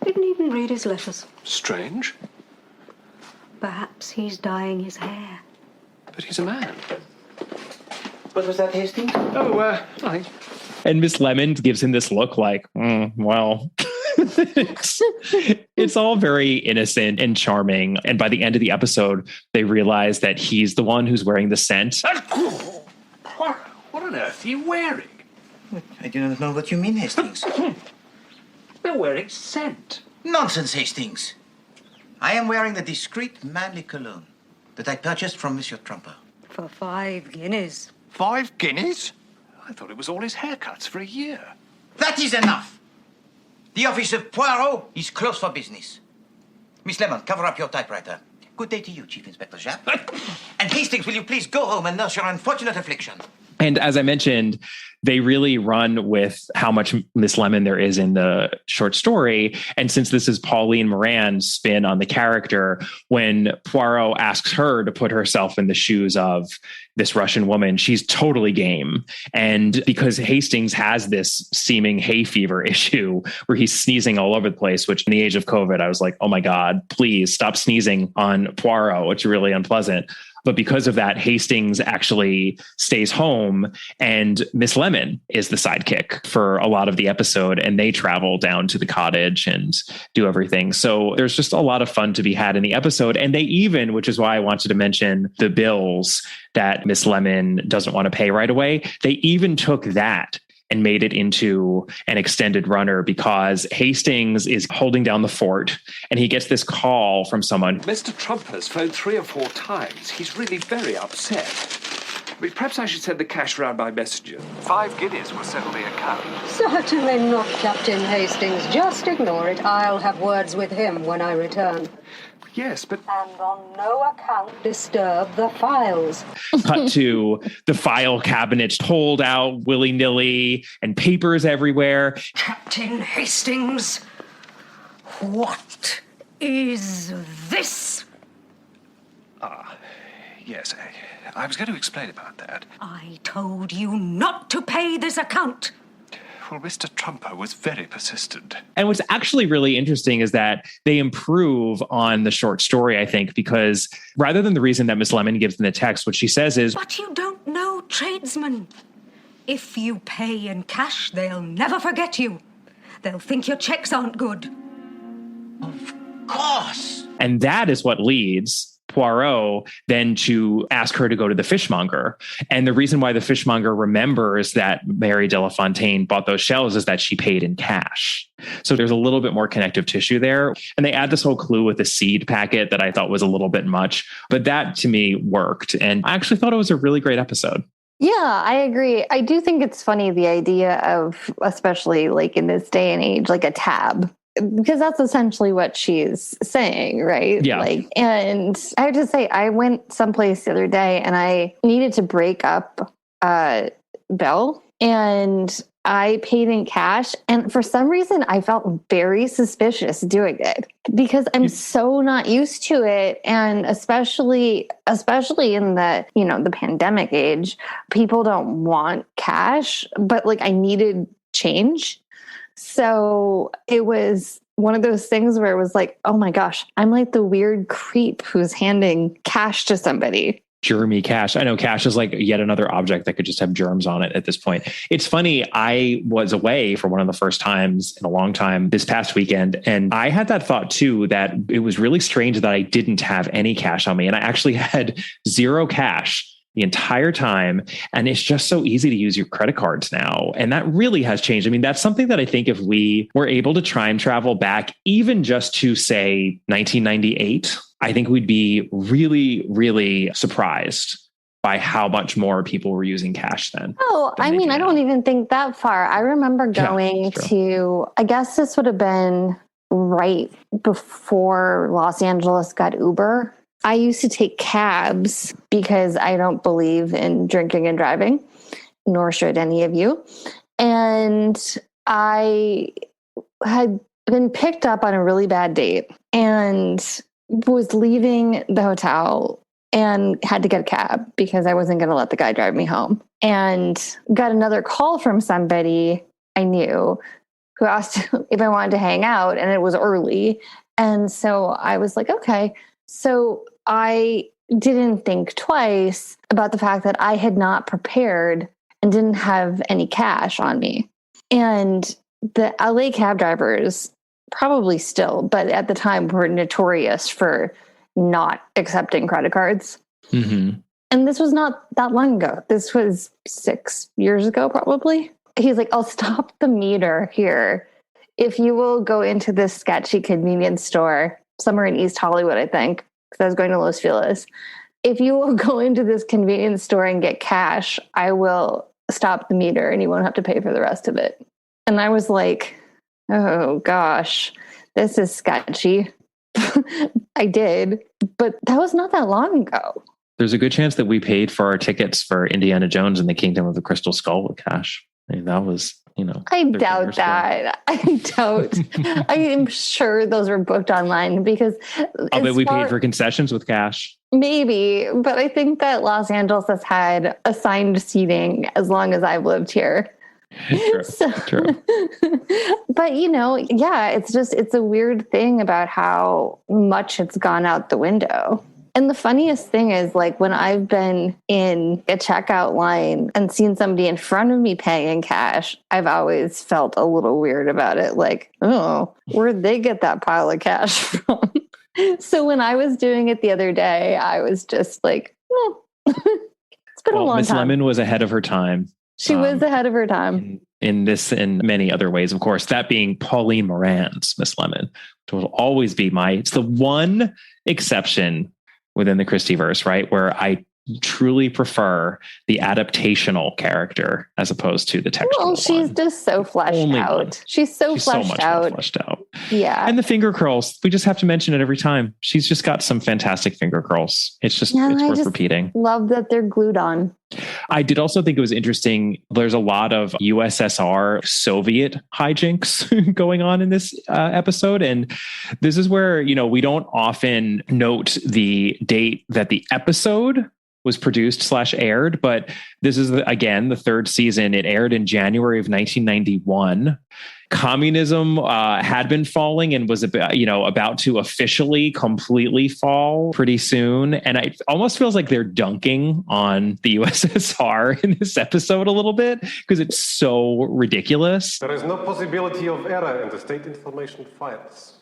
Didn't even read his letters. Strange. Perhaps he's dyeing his hair. But he's a man. What was that, Hastings? Oh, hi. And Miss Lemon gives him this look like, well, it's all very innocent and charming. And by the end of the episode, they realize that he's the one who's wearing the scent. What on earth are you wearing? I do not know what you mean, Hastings. They're wearing scent. Nonsense, Hastings. I am wearing the discreet, manly cologne that I purchased from Monsieur Trumper. For 5 guineas. 5 guineas? I thought it was all his haircuts for a year. That is enough. The office of Poirot is closed for business. Miss Lemon, cover up your typewriter. Good day to you, Chief Inspector Jap. And Hastings, will you please go home and nurse your unfortunate affliction? And as I mentioned, they really run with how much Miss Lemon there is in the short story. And since this is Pauline Moran's spin on the character, when Poirot asks her to put herself in the shoes of this Russian woman, she's totally game. And because Hastings has this seeming hay fever issue where he's sneezing all over the place, which in the age of COVID, I was like, oh my God, please stop sneezing on Poirot. It's really unpleasant. But because of that, Hastings actually stays home, and Miss Lemon is the sidekick for a lot of the episode, and they travel down to the cottage and do everything. So there's just a lot of fun to be had in the episode. And they even, which is why I wanted to mention the bills that Miss Lemon doesn't want to pay right away, they even took that and made it into an extended runner because Hastings is holding down the fort and he gets this call from someone. Mr. Trump has phoned 3 or 4 times. He's really very upset. Perhaps I should send the cash round by messenger. 5 guineas will settle the account. Certainly not, Captain Hastings. Just ignore it. I'll have words with him when I return. Yes, but... And on no account disturb the files. Cut to the file cabinets pulled out willy-nilly and papers everywhere. Captain Hastings, what is this? Yes, I was going to explain about that. I told you not to pay this account. Well, Mr. Trumper was very persistent. And what's actually really interesting is that they improve on the short story, I think, because rather than the reason that Miss Lemon gives in the text, what she says is, But you don't know tradesmen. If you pay in cash, they'll never forget you. They'll think your checks aren't good. Of course. And that is what leads Poirot then to ask her to go to the fishmonger. And the reason why the fishmonger remembers that Mary de la Fontaine bought those shells is that she paid in cash. So there's a little bit more connective tissue there. And they add this whole clue with the seed packet that I thought was a little bit much, but that to me worked. And I actually thought it was a really great episode. Yeah, I agree. I do think it's funny, the idea of, especially like in this day and age, like a tab. Because that's essentially what she's saying, right? Yeah. And I have to say, I went someplace the other day and I needed to break up Belle, and I paid in cash. And for some reason, I felt very suspicious doing it because I'm so not used to it. And especially in the, the pandemic age, people don't want cash, but like I needed change. So it was one of those things where it was like, oh my gosh, I'm like the weird creep who's handing cash to somebody. Germy cash. I know cash is like yet another object that could just have germs on it at this point. It's funny. I was away for one of the first times in a long time this past weekend. And I had that thought too, that it was really strange that I didn't have any cash on me. And I actually had zero cash the entire time. And it's just so easy to use your credit cards now. And that really has changed. I mean, that's something that I think if we were able to time travel back, even just to say 1998, I think we'd be really, really surprised by how much more people were using cash then. Oh, I mean, I don't even think that far. I remember going to, I guess this would have been right before Los Angeles got Uber. I used to take cabs because I don't believe in drinking and driving, nor should any of you. And I had been picked up on a really bad date and was leaving the hotel and had to get a cab because I wasn't going to let the guy drive me home. And got another call from somebody I knew who asked if I wanted to hang out, and it was early. And so I was like, okay. So I didn't think twice about the fact that I had not prepared and didn't have any cash on me. And the LA cab drivers, probably still, but at the time were notorious for not accepting credit cards. Mm-hmm. And this was not that long ago. This was 6 years ago, probably. He's like, I'll stop the meter here if you will go into this sketchy convenience store somewhere in East Hollywood, I think. I was going to Los Feliz. If you will go into this convenience store and get cash, I will stop the meter and you won't have to pay for the rest of it. And I was like, oh gosh, this is sketchy. I did, but that was not that long ago. There's a good chance that we paid for our tickets for Indiana Jones and the Kingdom of the Crystal Skull with cash. I mean, that was, I doubt that. I doubt. I am sure those were booked online because I'll bet we paid for concessions with cash. Maybe, but I think that Los Angeles has had assigned seating as long as I've lived here. True. But it's a weird thing about how much it's gone out the window. And the funniest thing is, like, when I've been in a checkout line and seen somebody in front of me paying in cash, I've always felt a little weird about it. Like, oh, where'd they get that pile of cash from? So when I was doing it the other day, I was just like, it's been a long time. Miss Lemon was ahead of her time. She was ahead of her time. In many other ways, of course, that being Pauline Moran's Miss Lemon, which will always be it's the one exception within the Christie verse, right? Where I truly prefer the adaptational character as opposed to the textual Well, she's one. just so fleshed out. She's so much more fleshed out. Yeah. And the finger curls, we just have to mention it every time. She's just got some fantastic finger curls. It's just, it's worth repeating. Love that they're glued on. I did also think it was interesting. There's a lot of USSR Soviet hijinks going on in this episode. And this is where, we don't often note the date that the episode was produced / aired, but this is again the third season. It aired in January of 1991. Communism had been falling and was about to officially completely fall pretty soon. And it almost feels like they're dunking on the USSR in this episode a little bit because it's so ridiculous. There is no possibility of error in the state information files.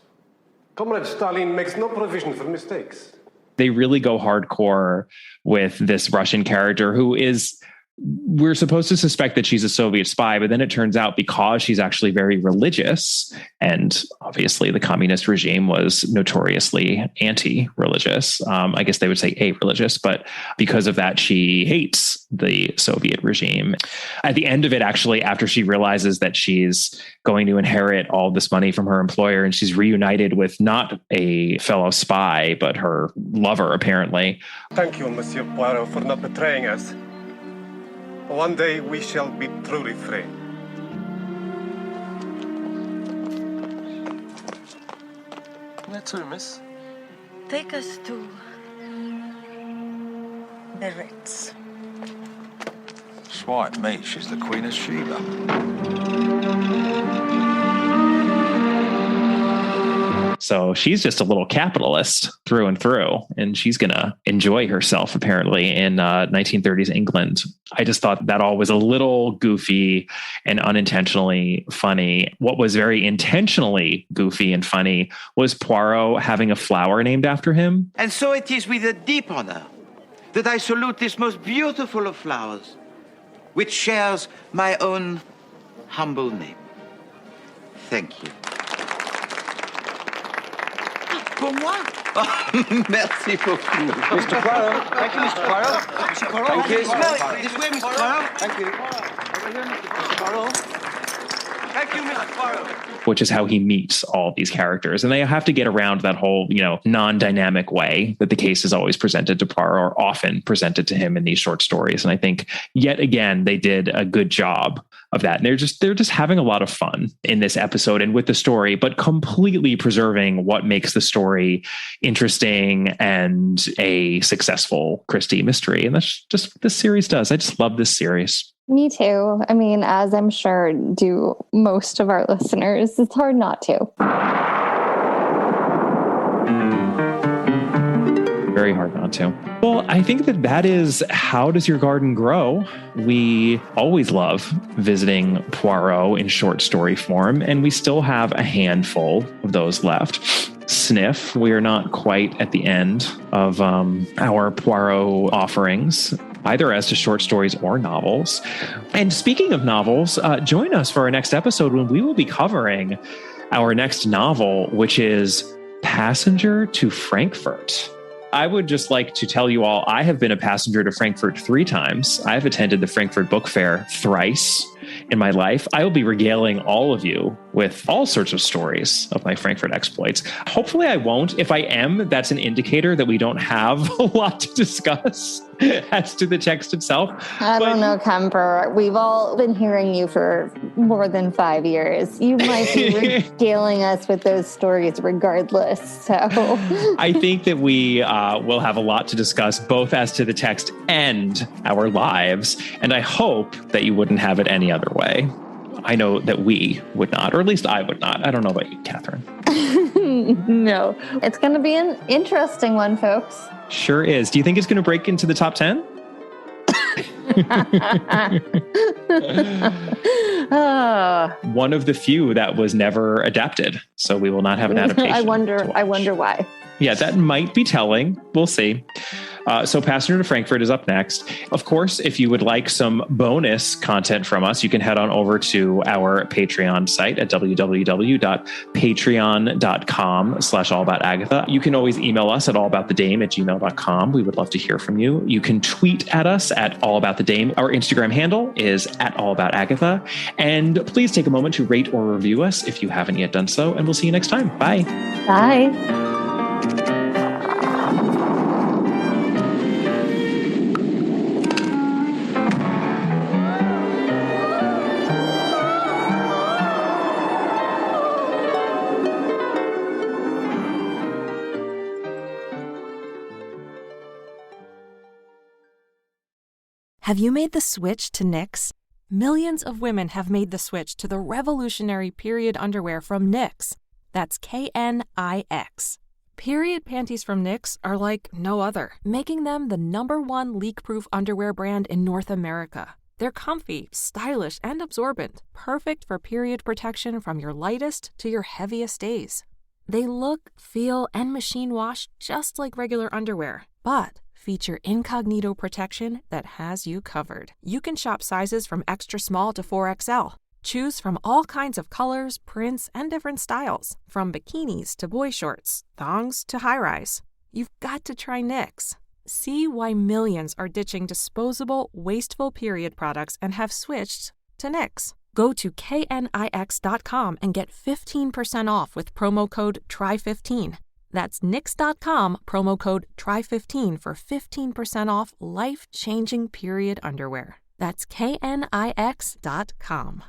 Comrade Stalin makes no provision for mistakes. They really go hardcore with this Russian character who is, we're supposed to suspect that she's a Soviet spy, but then it turns out because she's actually very religious, and obviously the communist regime was notoriously anti-religious. I guess they would say a-religious, but because of that, she hates the Soviet regime. At the end of it, actually, after she realizes that she's going to inherit all this money from her employer, and she's reunited with not a fellow spy, but her lover, apparently. Thank you, Monsieur Poirot, for not betraying us. One day we shall be truly free. Where to, miss? Take us to the Ritz. Swipe me, she's the Queen of Sheba. So she's just a little capitalist through and through, and she's going to enjoy herself, apparently, in 1930s England. I just thought that all was a little goofy and unintentionally funny. What was very intentionally goofy and funny was Poirot having a flower named after him. And so it is with a deep honor that I salute this most beautiful of flowers, which shares my own humble name. Thank you. Pour moi? Oh, merci beaucoup. Mr. Poirot. Thank you, Mr. Poirot. Mr. Poirot. Thank you. Smell it. This way, Mr. Poirot. Thank you. Over here, Mr. Poirot. Thank you, Mr. Poirot. Which is how he meets all these characters. And they have to get around that whole, non-dynamic way that the case is always presented to Poirot, or often presented to him in these short stories. And I think, yet again, they did a good job of that. And they're just having a lot of fun in this episode and with the story, but completely preserving what makes the story interesting and a successful Christie mystery. And that's just what this series does. I just love this series. Me too. I mean, as I'm sure do most of our listeners, it's hard not to. Very hard not to. Well, I think that is How Does Your Garden Grow? We always love visiting Poirot in short story form, and we still have a handful of those left. Sniff, we are not quite at the end of our Poirot offerings, either as to short stories or novels. And speaking of novels, join us for our next episode when we will be covering our next novel, which is Passenger to Frankfurt. I would just like to tell you all, I have been a passenger to Frankfurt 3 times. I've attended the Frankfurt Book Fair thrice in my life. I will be regaling all of you with all sorts of stories of my Frankfurt exploits. Hopefully I won't. If I am, that's an indicator that we don't have a lot to discuss as to the text itself. I don't know, Kemper. We've all been hearing you for more than 5 years. You might be regaling us with those stories regardless. So I think that we will have a lot to discuss, both as to the text and our lives. And I hope that you wouldn't have it any other way. I know that we would not, or at least I would not. I don't know about you, Catherine. No, it's going to be an interesting one, folks. Sure is. Do you think it's going to break into the top 10? One of the few that was never adapted. So we will not have an adaptation. I wonder why. Yeah, that might be telling. We'll see. So Passenger to Frankfurt is up next. Of course, if you would like some bonus content from us, you can head on over to our Patreon site at www.patreon.com/allaboutagatha. You can always email us at allaboutthedame@gmail.com. We would love to hear from you. You can tweet at us at allaboutthedame. Our Instagram handle is at allaboutagatha. And please take a moment to rate or review us if you haven't yet done so. And we'll see you next time. Bye. Bye. Have you made the switch to Knix? Millions of women have made the switch to the revolutionary period underwear from Knix. That's Knix. Period panties from Knix are like no other, making them the #1 leak-proof underwear brand in North America. They're comfy, stylish, and absorbent, perfect for period protection from your lightest to your heaviest days. They look, feel, and machine wash just like regular underwear, but feature incognito protection that has you covered. You can shop sizes from extra small to 4XL. Choose from all kinds of colors, prints, and different styles, from bikinis to boy shorts, thongs to high-rise. You've got to try Knix. See why millions are ditching disposable, wasteful period products and have switched to Knix. Go to knix.com and get 15% off with promo code TRY15. That's knix.com, promo code TRY15 for 15% off life-changing period underwear. That's knix.com.